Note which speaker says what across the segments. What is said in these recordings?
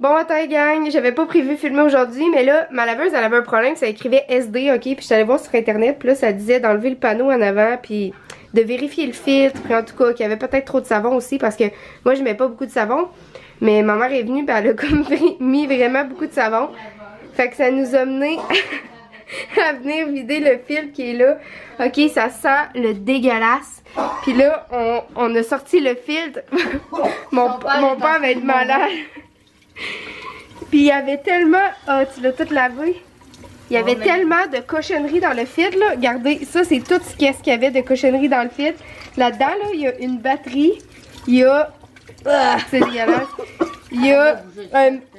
Speaker 1: Bon matin gang, j'avais pas prévu filmer aujourd'hui, mais là, ma laveuse elle avait un problème, ça écrivait SD, ok, puis j'allais voir sur internet, puis là ça disait d'enlever le panneau en avant, puis de vérifier le filtre, puis en tout cas qu'il y avait peut-être trop de savon aussi, parce que moi je mets pas beaucoup de savon, mais ma mère est venue, puis elle a comme mis vraiment beaucoup de savon, fait que ça nous a mené à venir vider le filtre qui est là. Ok, ça sent le dégueulasse. Puis là, on a sorti le filtre. mon père va être malade. Puis il y avait tellement... Ah, tu l'as tout lavé. Il y avait tellement de cochonneries dans le filtre, là. Regardez, ça, c'est tout ce qu'il y avait de cochonneries dans le filtre. Là-dedans, là, il y a une batterie. Il y a... Ah, c'est dégueulasse. Il y a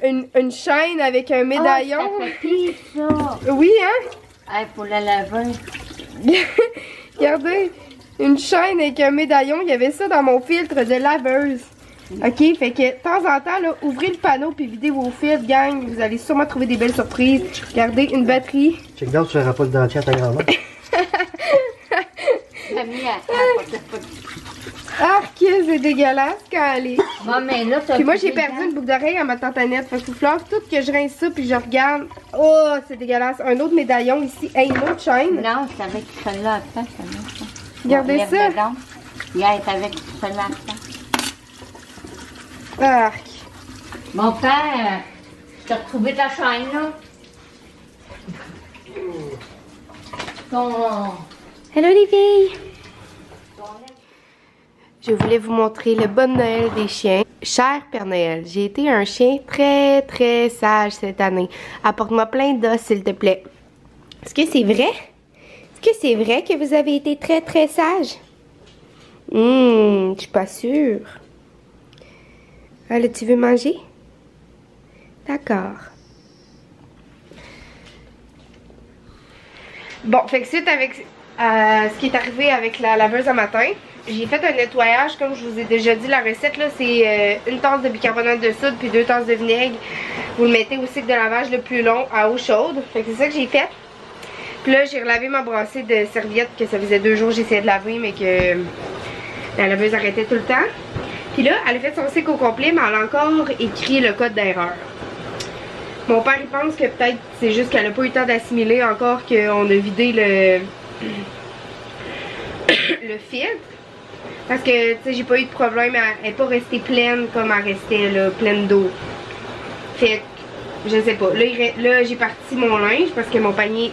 Speaker 1: une chaîne avec un médaillon.
Speaker 2: Oh, ça fait pire, ça.
Speaker 1: Oui, hein?
Speaker 2: Hey, pour la laver.
Speaker 1: Regardez, une chaîne avec un médaillon. Il y avait ça dans mon filtre de laveuse. Ok, fait que de temps en temps, là, ouvrez le panneau puis videz vos filtres, gang. Vous allez sûrement trouver des belles surprises. Regardez, une batterie.
Speaker 3: Check down, tu verras pas le dentier à ta grand-mère.
Speaker 1: Arc, c'est dégueulasse quand elle est.
Speaker 2: Bon, mais là,
Speaker 1: Puis moi, j'ai perdu une boucle d'oreille à ma tante Annette. Fait que il faut tout que je rince ça puis je regarde. Oh, c'est dégueulasse. Un autre médaillon ici. Hey, une autre chaîne.
Speaker 2: Non, c'est avec celle-là après, ça va, ça.
Speaker 1: Regardez
Speaker 2: Bon,
Speaker 1: ça.
Speaker 2: Il est avec celle-là après.
Speaker 1: Arc.
Speaker 2: Mon père, je t'ai retrouvé ta chaîne, là. Ton...
Speaker 1: Hello les filles! Je voulais vous montrer le bon Noël des chiens. Cher Père Noël, j'ai été un chien très très sage cette année. Apporte-moi plein d'os s'il te plaît. Est-ce que c'est vrai? Est-ce que c'est vrai que vous avez été très très sage? Je suis pas sûre. Ah là, tu veux manger? D'accord. Bon, fait que suite avec ce qui est arrivé avec la laveuse à matin, j'ai fait un nettoyage, comme je vous ai déjà dit, la recette là, c'est une tasse de bicarbonate de soude puis 2 tasses de vinaigre. Vous le mettez au cycle de lavage le plus long à eau chaude. Fait que c'est ça que j'ai fait. Puis là, j'ai relavé ma brassée de serviettes que ça faisait 2 jours que j'essayais de laver, mais que la laveuse arrêtait tout le temps. Puis là, elle a fait son cycle au complet, mais elle a encore écrit le code d'erreur. Mon père, il pense que peut-être c'est juste qu'elle n'a pas eu le temps d'assimiler encore qu'on a vidé le filtre. Parce que, tu sais, j'ai pas eu de problème, elle n'est pas restée pleine comme elle restait, là, pleine d'eau. Fait que, je sais pas. Là, j'ai parti mon linge parce que mon panier...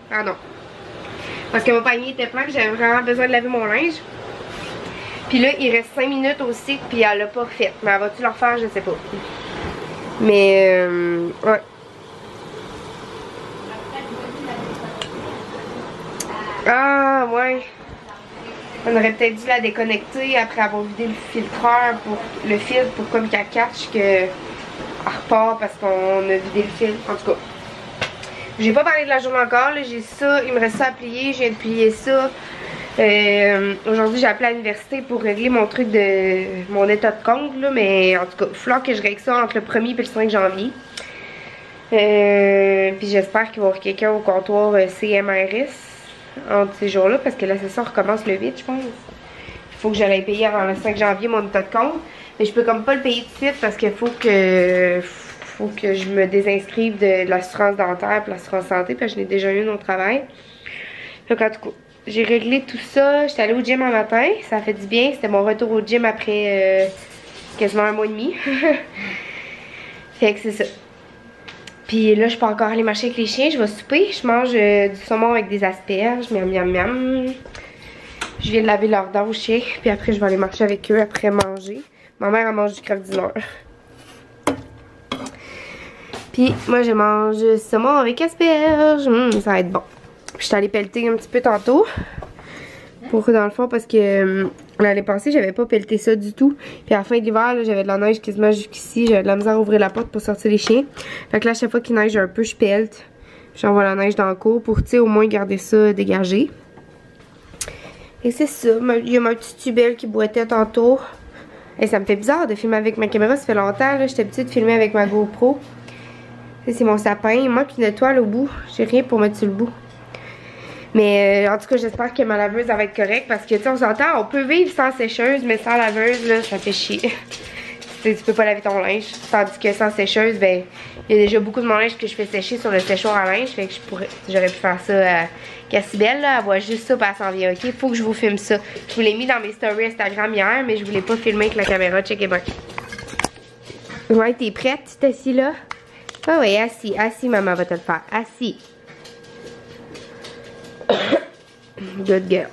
Speaker 1: Pardon. Parce que mon panier était plein, que j'avais vraiment besoin de laver mon linge. Puis là, il reste 5 minutes au cycle, puis elle l'a pas fait. Mais elle va-tu le refaire? Je sais pas. Mais, ouais. Ah, ouais. On aurait peut-être dû la déconnecter après avoir vidé le filtreur pour le filtre pour comme qu'elle catch qu'elle repart parce qu'on a vidé le filtre. En tout cas. J'ai pas parlé de la journée encore, j'ai ça, il me reste ça à plier, je viens de plier ça. Aujourd'hui j'ai appelé à l'université pour régler mon truc de mon état de compte là, mais en tout cas, il va falloir que je règle ça entre le 1er et le 5 janvier. Puis j'espère qu'il va y avoir quelqu'un au comptoir CMRS entre ces jours-là, parce que la session recommence le 8, je pense. Il faut que j'aille payer avant le 5 janvier mon état de compte, mais je peux comme pas le payer tout de suite parce qu'il faut que je me désinscrive de l'assurance dentaire et l'assurance santé, parce que je n'ai déjà eu au travail. Donc en tout cas, j'ai réglé tout ça. J'étais allée au gym un matin, ça a fait du bien. C'était mon retour au gym après quasiment 1 mois et demi. Fait que c'est ça. Puis là, je peux encore aller marcher avec les chiens. Je vais souper. Je mange du saumon avec des asperges. Miam, miam, miam. Je viens de laver leurs dents aux chiens. Puis après, je vais aller marcher avec eux après manger. Ma mère, elle mange du crève dîner. Puis moi, je mange saumon avec asperges. Ça va être bon. Je suis allée pelleter un petit peu tantôt. Pour dans le fond, parce que l'année passée, j'avais pas pelleté ça du tout. Puis à la fin de l'hiver, j'avais de la neige quasiment jusqu'ici. J'avais de la misère à ouvrir la porte pour sortir les chiens. Fait que là, à chaque fois qu'il neige un peu, je pelte. J'envoie la neige dans le cours pour, tu sais, au moins garder ça dégagé. Et c'est ça. Il y a ma petite tubelle qui boitait tantôt. Et ça me fait bizarre de filmer avec ma caméra. Ça fait longtemps, là. J'étais habituée de filmer avec ma GoPro. C'est mon sapin. Il manque une étoile au bout. J'ai rien pour mettre sur le bout. Mais en tout cas, j'espère que ma laveuse elle va être correcte parce que tu sais, on s'entend, on peut vivre sans sécheuse, mais sans laveuse, là, ça fait chier. Tu peux pas laver ton linge. Tandis que sans sécheuse, ben, il y a déjà beaucoup de mon linge que je fais sécher sur le séchoir à linge. Fait que j'aurais pu faire ça à Cassibelle, là. Elle voit juste ça, puis elle s'en vient, ok? Faut que je vous filme ça. Je vous l'ai mis dans mes stories Instagram hier, mais je voulais pas filmer avec la caméra. Checkez bien. Ouais, t'es prête? Tu t'es assis là? Ah oui, assis. Assis, maman va te le faire. Assis. Good girl.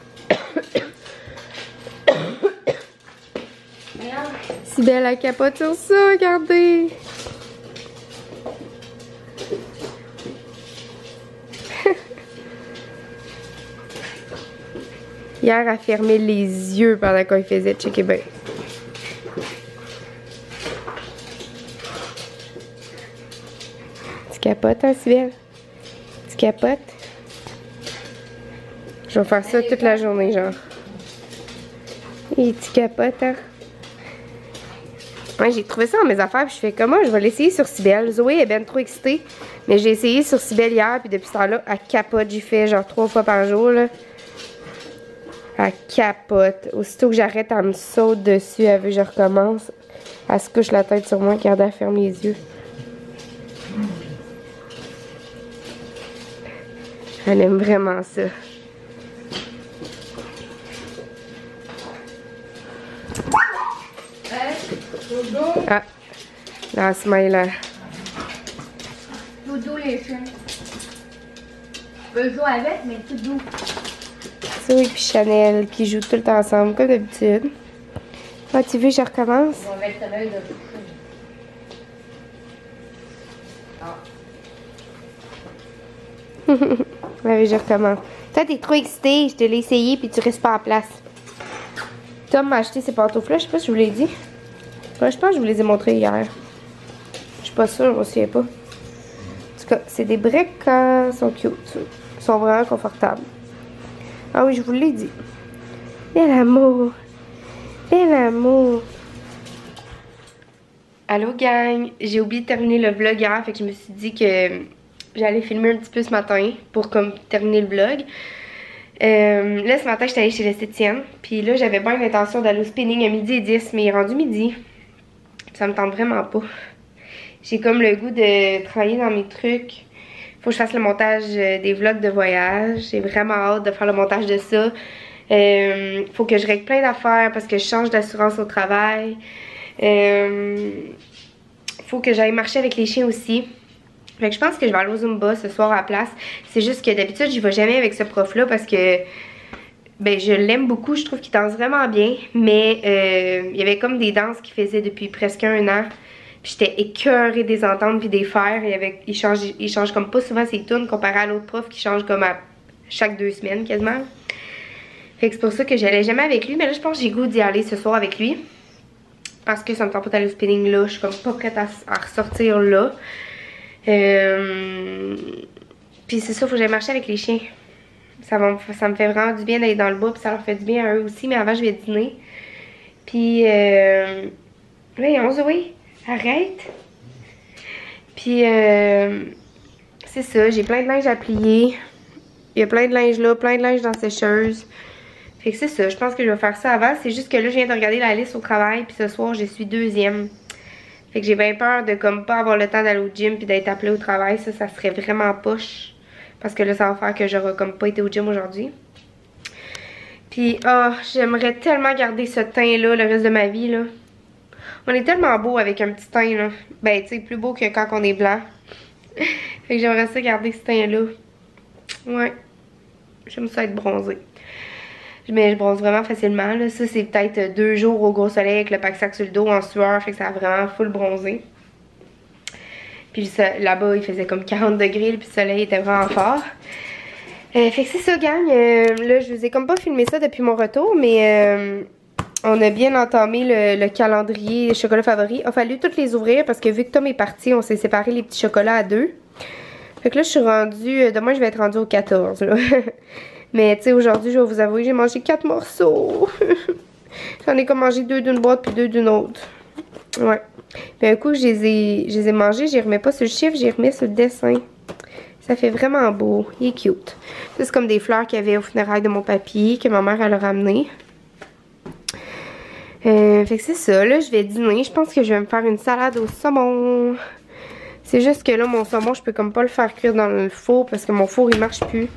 Speaker 1: Si belle la capote sur ça, regardez. Hier, elle a fermé les yeux pendant qu'on faisait. Checkez bien. Tu capotes, hein, Sibelle? Tu capotes? Je vais faire ça toute la journée, genre. Et tu capotes, hein? Ouais, j'ai trouvé ça dans mes affaires, puis je fais comment? Je vais l'essayer sur Sibelle. Zoé est bien trop excitée. Mais j'ai essayé sur Sibelle hier, puis depuis ce temps-là, elle capote. J'y fais genre 3 fois par jour, là. Elle capote. Aussitôt que j'arrête, elle me saute dessus. Elle veut que je recommence. Elle se couche la tête sur moi, regarde, elle ferme les yeux. Elle aime vraiment ça. Ah, la smile.
Speaker 2: Tout doux les chiens. Je peux jouer avec, mais tout doux.
Speaker 1: Zoé et Chanel qui jouent tout le temps ensemble, comme d'habitude. Ah, tu veux, je recommence?
Speaker 2: On va mettre l'œil de coucher.
Speaker 1: Ouais, je recommence. Toi, t'es trop excitée. Je te l'ai essayé puis tu restes pas en place. Tom m'a acheté ces pantoufles-là. Je sais pas si je vous l'ai dit. Ouais, je pense que je vous les ai montrés hier. Je suis pas sûre, je me souviens pas. En tout cas, c'est des briques, ils sont cute. Ils sont vraiment confortables. Ah oui, je vous l'ai dit. Bel amour. Bel amour. Allô, gang. J'ai oublié de terminer le vlog hier, fait que je me suis dit que j'allais filmer un petit peu ce matin pour comme terminer le vlog. Là, ce matin, j'étais allée chez l'esthéticienne. Puis là, j'avais bien l'intention d'aller au spinning à 12h10, mais il est rendu midi. Ça me tente vraiment pas. J'ai comme le goût de travailler dans mes trucs. Faut que je fasse le montage des vlogs de voyage. J'ai vraiment hâte de faire le montage de ça. Faut que je règle plein d'affaires parce que je change d'assurance au travail. Faut que j'aille marcher avec les chiens aussi. Fait que je pense que je vais aller au Zumba ce soir à la place. C'est juste que d'habitude, j'y vais jamais avec ce prof-là parce que ben, je l'aime beaucoup. Je trouve qu'il danse vraiment bien. Mais il y avait comme des danses qu'il faisait depuis presque 1 an. Puis j'étais écœurée des entendre puis des faire. Il change comme pas souvent ses tunes comparé à l'autre prof qui change comme à chaque 2 semaines quasiment. Fait que c'est pour ça que j'allais jamais avec lui. Mais là, je pense que j'ai goût d'y aller ce soir avec lui. Parce que ça me tente pas d'aller au spinning là. Je suis comme pas prête à ressortir là. Puis c'est ça, faut que j'aille marcher avec les chiens. Ça me fait vraiment du bien d'aller dans le bois, puis ça leur fait du bien à eux aussi. Mais avant, je vais dîner. Puis, voyons, Zoé, arrête. Puis, c'est ça, j'ai plein de linge à plier. Il y a plein de linge là, plein de linge dans la sécheuse. Fait que c'est ça, je pense que je vais faire ça avant. C'est juste que là, je viens de regarder la liste au travail, puis ce soir, je suis 2e. Fait que j'ai bien peur de comme pas avoir le temps d'aller au gym puis d'être appelée au travail. Ça serait vraiment poche. Parce que là, ça va faire que j'aurai comme pas été au gym aujourd'hui. Puis, oh, j'aimerais tellement garder ce teint-là le reste de ma vie, là. On est tellement beau avec un petit teint, là. Ben, tu sais, plus beau que quand on est blanc. Fait que j'aimerais ça garder ce teint-là. Ouais. J'aime ça être bronzée. Mais je bronze vraiment facilement, là. Ça, c'est peut-être 2 jours au gros soleil avec le pack-sac sur le dos en sueur. Fait que ça a vraiment full bronzé. Puis là-bas, il faisait comme 40 degrés. Puis le soleil était vraiment fort. Fait que c'est ça, gang. Là, je vous ai comme pas filmé ça depuis mon retour. Mais on a bien entamé le calendrier chocolat favori. Il a fallu toutes les ouvrir parce que vu que Tom est parti, on s'est séparé les petits chocolats à 2. Fait que là, je suis rendue... Demain, je vais être rendue au 14, là. Mais tu sais, aujourd'hui, je vais vous avouer, j'ai mangé 4 morceaux. J'en ai comme mangé 2 d'une boîte puis 2 d'une autre. Ouais. Puis un coup, je les ai mangés, j'y remets pas sur le chiffre, j'y remets sur le dessin. Ça fait vraiment beau. Il est cute. Ça, c'est comme des fleurs qu'il y avait au funérailles de mon papy, que ma mère, elle a ramené. Fait que c'est ça. Là, je vais dîner. Je pense que je vais me faire une salade au saumon. C'est juste que là, mon saumon, je peux comme pas le faire cuire dans le four parce que mon four, il marche plus.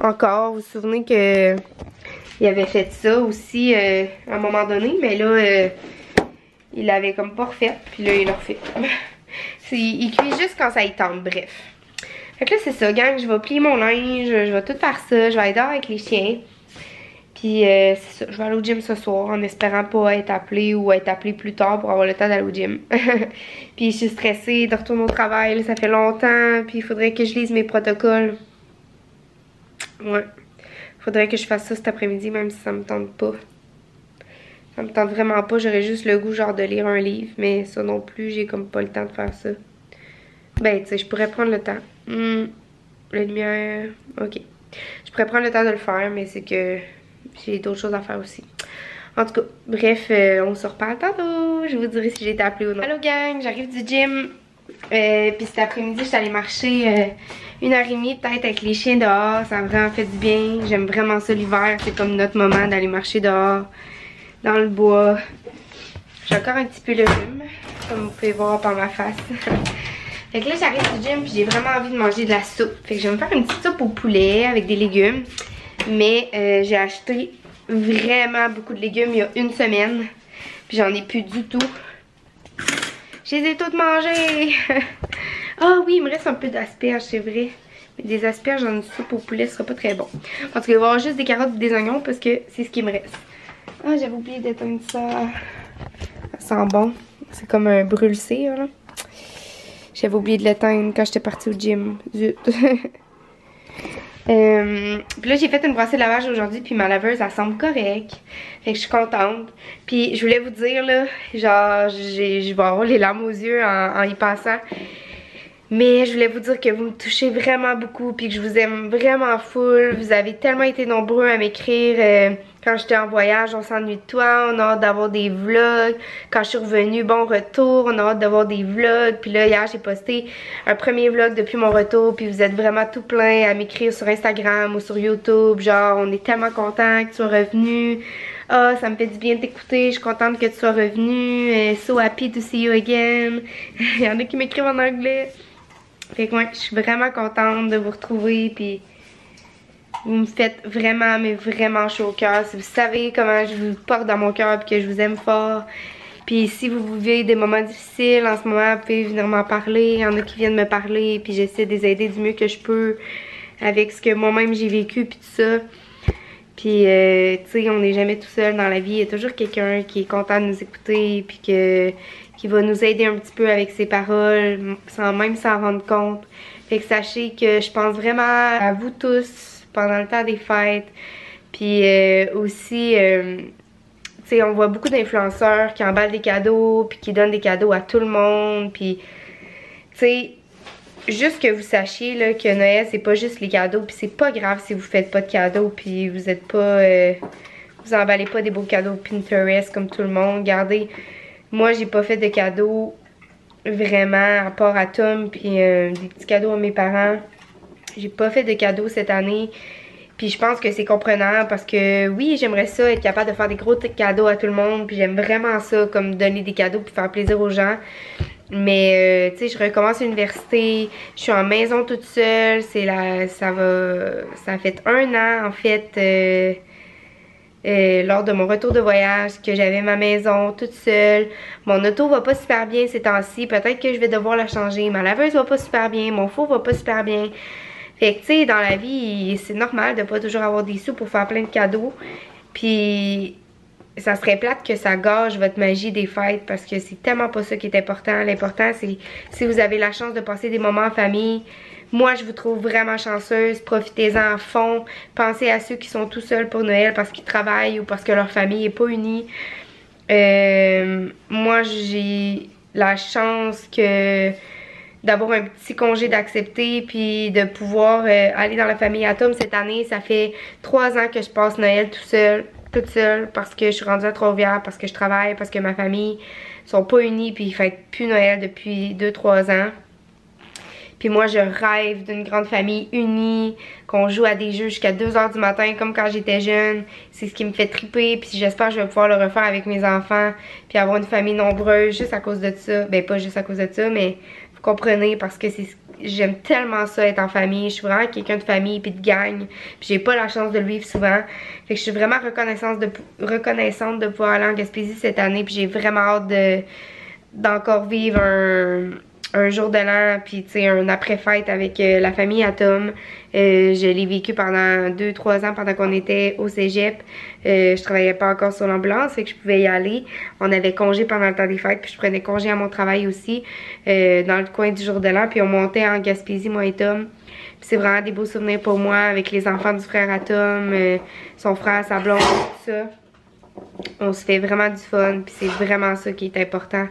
Speaker 1: Encore. Vous vous souvenez que il avait fait ça aussi à un moment donné. Mais là, il l'avait comme pas refait. Puis là, il l'a refait. Il cuit juste quand ça y tente. Bref. Fait que là, c'est ça, gang. Je vais plier mon linge. Je vais tout faire ça. Je vais aller dehors avec les chiens. Puis c'est ça. Je vais aller au gym ce soir en espérant pas être appelée ou être appelée plus tard pour avoir le temps d'aller au gym. Puis je suis stressée de retourner au travail. Là, ça fait longtemps. Puis il faudrait que je lise mes protocoles. Ouais. Faudrait que je fasse ça cet après-midi, même si ça me tente pas. Ça me tente vraiment pas. J'aurais juste le goût, genre, de lire un livre. Mais ça non plus, j'ai comme pas le temps de faire ça. Ben, tu sais, je pourrais prendre le temps. La lumière... Ok. Je pourrais prendre le temps de le faire, mais c'est que j'ai d'autres choses à faire aussi. En tout cas, bref, on se reparle tantôt. Je vous dirai si j'ai été appelée ou non. Allô, gang, j'arrive du gym. Puis cet après-midi, je suis allée marcher 1h30 peut-être avec les chiens dehors. Ça a vraiment fait du bien. J'aime vraiment ça l'hiver. C'est comme notre moment d'aller marcher dehors, dans le bois. J'ai encore un petit peu le rhume, comme vous pouvez voir par ma face. Fait que là, j'arrive du gym puis j'ai vraiment envie de manger de la soupe. Fait que je vais me faire une petite soupe au poulet avec des légumes. Mais j'ai acheté vraiment beaucoup de légumes il y a une semaine. Puis j'en ai plus du tout. Je les ai toutes mangées. Ah oui, il me reste un peu d'asperges, c'est vrai. Mais des asperges dans une soupe au poulet, ce sera pas très bon. En tout cas, il va y avoir juste des carottes et des oignons parce que c'est ce qui me reste. Ah, j'avais oublié d'éteindre ça. Ça sent bon. C'est comme un brûle-cire, là. J'avais oublié de l'éteindre quand j'étais partie au gym. Zut. Puis là, j'ai fait une brossée de lavage aujourd'hui, puis ma laveuse, elle semble correcte. Fait que je suis contente. Puis je voulais vous dire, là, genre, je vais avoir les larmes aux yeux en y passant. Mais je voulais vous dire que vous me touchez vraiment beaucoup, puis que je vous aime vraiment full. Vous avez tellement été nombreux à m'écrire quand j'étais en voyage, on s'ennuie de toi, on a hâte d'avoir des vlogs. Quand je suis revenue, bon retour, on a hâte d'avoir des vlogs. Puis là, hier, j'ai posté un premier vlog depuis mon retour, puis vous êtes vraiment tout plein à m'écrire sur Instagram ou sur YouTube. Genre, on est tellement contents que tu sois revenu. Ah, ça me fait du bien de t'écouter, je suis contente que tu sois revenu. So happy to see you again. Il y en a qui m'écrivent en anglais. Fait que ouais, je suis vraiment contente de vous retrouver, puis vous me faites vraiment, mais vraiment chaud au cœur. Si vous savez comment je vous porte dans mon cœur, puis que je vous aime fort. Puis si vous vivez des moments difficiles en ce moment, vous pouvez venir m'en parler. Il y en a qui viennent me parler, puis j'essaie de les aider du mieux que je peux avec ce que moi-même j'ai vécu, puis tout ça. Puis, tu sais, on n'est jamais tout seul dans la vie. Il y a toujours quelqu'un qui est content de nous écouter, puis qui va nous aider un petit peu avec ses paroles, sans même s'en rendre compte. Fait que sachez que je pense vraiment à vous tous pendant le temps des fêtes. Puis aussi, tu sais, on voit beaucoup d'influenceurs qui emballent des cadeaux, puis qui donnent des cadeaux à tout le monde. Puis, tu sais, juste que vous sachiez là, que Noël, c'est pas juste les cadeaux. Puis c'est pas grave si vous faites pas de cadeaux, puis vous êtes pas... vous emballez pas des beaux cadeaux Pinterest comme tout le monde. Regardez... Moi, j'ai pas fait de cadeaux vraiment, à part à Tom, puis des petits cadeaux à mes parents. J'ai pas fait de cadeaux cette année. Puis je pense que c'est comprenant parce que oui, j'aimerais ça, être capable de faire des gros cadeaux à tout le monde. Puis j'aime vraiment ça, comme donner des cadeaux puis faire plaisir aux gens. Mais tu sais, je recommence l'université, je suis en maison toute seule. Ça a fait 1 an en fait. Lors de mon retour de voyage, que j'avais ma maison toute seule. Mon auto va pas super bien ces temps-ci. Peut-être que je vais devoir la changer. Ma laveuse va pas super bien. Mon four va pas super bien. Fait que tu sais, dans la vie, c'est normal de pas toujours avoir des sous pour faire plein de cadeaux. Puis ça serait plate que ça gâche votre magie des fêtes parce que c'est tellement pas ça qui est important. L'important, c'est si vous avez la chance de passer des moments en famille. Moi, je vous trouve vraiment chanceuse. Profitez-en à fond. Pensez à ceux qui sont tout seuls pour Noël parce qu'ils travaillent ou parce que leur famille n'est pas unie. Moi, j'ai la chance d'avoir un petit congé d'accepter puis de pouvoir aller dans la famille à Tom cette année. Ça fait 3 ans que je passe Noël toute seule parce que je suis rendue à Trois-Rivières, parce que je travaille, parce que ma famille sont pas unis puis ils fêtent plus Noël depuis 2-3 ans. Puis moi, je rêve d'une grande famille unie, qu'on joue à des jeux jusqu'à 2 h du matin, comme quand j'étais jeune. C'est ce qui me fait triper, puis j'espère que je vais pouvoir le refaire avec mes enfants, puis avoir une famille nombreuse juste à cause de ça. Ben, pas juste à cause de ça, mais vous comprenez, parce que j'aime tellement ça, être en famille. Je suis vraiment quelqu'un de famille, puis de gang. Puis j'ai pas la chance de le vivre souvent. Fait que je suis vraiment reconnaissante de pouvoir aller en Gaspésie cette année, puis j'ai vraiment hâte d'encore vivre un jour de l'an, puis tu sais, un après-fête avec la famille à Tom. Je l'ai vécu pendant 2-3 ans pendant qu'on était au cégep. Je travaillais pas encore sur l'ambulance, fait que je pouvais y aller. On avait congé pendant le temps des fêtes, puis je prenais congé à mon travail aussi, dans le coin du jour de l'an, puis on montait en Gaspésie, moi et Tom. Puis c'est vraiment des beaux souvenirs pour moi, avec les enfants du frère à Tom, son frère, sa blonde, tout ça. On se fait vraiment du fun, puis c'est vraiment ça qui est important.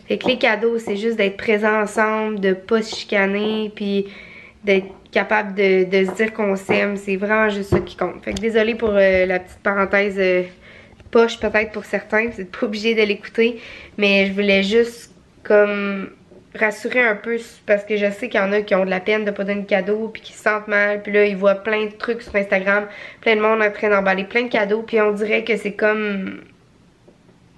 Speaker 1: Fait que les cadeaux, c'est juste d'être présents ensemble, de pas se chicaner, puis d'être capable de se dire qu'on s'aime. C'est vraiment juste ça qui compte. Fait que désolée pour la petite parenthèse poche peut-être pour certains, vous n'êtes pas obligés de l'écouter, mais je voulais juste comme rassurer un peu parce que je sais qu'il y en a qui ont de la peine de pas donner de cadeaux puis qui se sentent mal, puis là ils voient plein de trucs sur Instagram, plein de monde en train d'emballer plein de cadeaux, puis on dirait que c'est comme...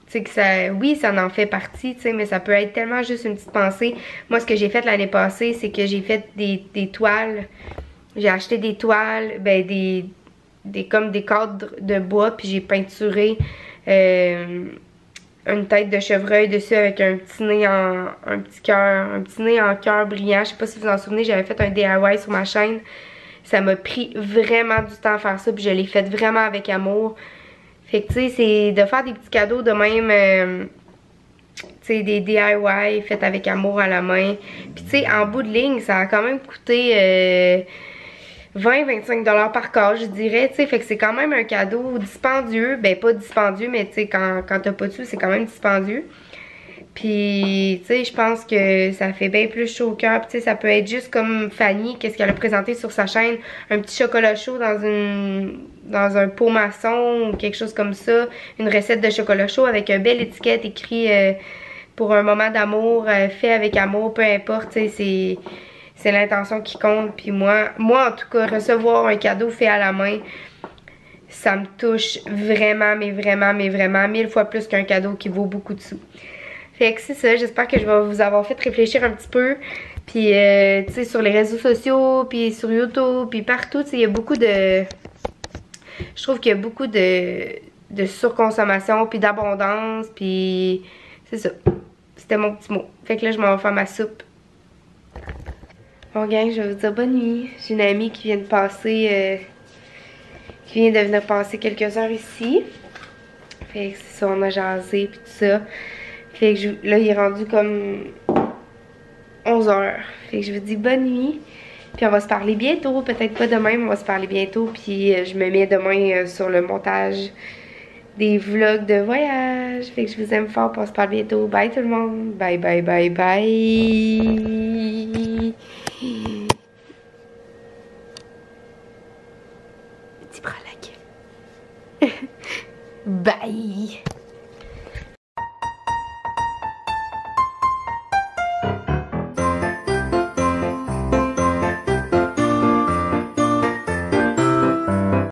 Speaker 1: Tu sais que ça, oui, ça en fait partie, tu sais, mais ça peut être tellement juste une petite pensée. Moi, ce que j'ai fait l'année passée, c'est que j'ai fait des toiles. J'ai acheté des toiles, ben comme des cadres de bois, puis j'ai peinturé une tête de chevreuil dessus avec un petit nez en cœur brillant. Je sais pas si vous en souvenez, j'avais fait un DIY sur ma chaîne. Ça m'a pris vraiment du temps à faire ça, puis je l'ai fait vraiment avec amour. Fait que tu sais, c'est de faire des petits cadeaux de même, tu sais, des DIY faits avec amour à la main. Puis tu sais, en bout de ligne, ça a quand même coûté 20-25$ par case, je dirais, tu sais. Fait que c'est quand même un cadeau dispendieux. Ben pas dispendieux, mais tu sais, quand t'as pas de sous, c'est quand même dispendieux. Puis, tu sais, je pense que ça fait bien plus chaud au cœur. Puis, tu sais, ça peut être juste comme Fanny, qu'est-ce qu'elle a présenté sur sa chaîne, un petit chocolat chaud dans un pot maçon ou quelque chose comme ça. Une recette de chocolat chaud avec une belle étiquette écrit pour un moment d'amour, fait avec amour, peu importe, tu sais, c'est l'intention qui compte. Puis moi, en tout cas, recevoir un cadeau fait à la main, ça me touche vraiment, mais vraiment, 1000 fois plus qu'un cadeau qui vaut beaucoup de sous. Fait que c'est ça, j'espère que je vais vous avoir fait réfléchir un petit peu. Puis, tu sais, sur les réseaux sociaux, puis sur YouTube, puis partout, tu sais, il y a beaucoup de... Je trouve qu'il y a beaucoup de surconsommation, puis d'abondance, puis c'est ça. C'était mon petit mot. Fait que là, je m'en vais faire ma soupe. Bon, gang, je vais vous dire bonne nuit. J'ai une amie qui vient de passer... qui vient de venir passer quelques heures ici. Fait que c'est ça, on a jasé, puis tout ça. Fait que là, il est rendu comme 11 h. Fait que je vous dis bonne nuit. Puis on va se parler bientôt. Peut-être pas demain, mais on va se parler bientôt. Puis je me mets demain sur le montage des vlogs de voyage. Fait que je vous aime fort. Puis on se parle bientôt. Bye tout le monde. Bye, bye, bye, bye. Petit bras à la gueule. Bye.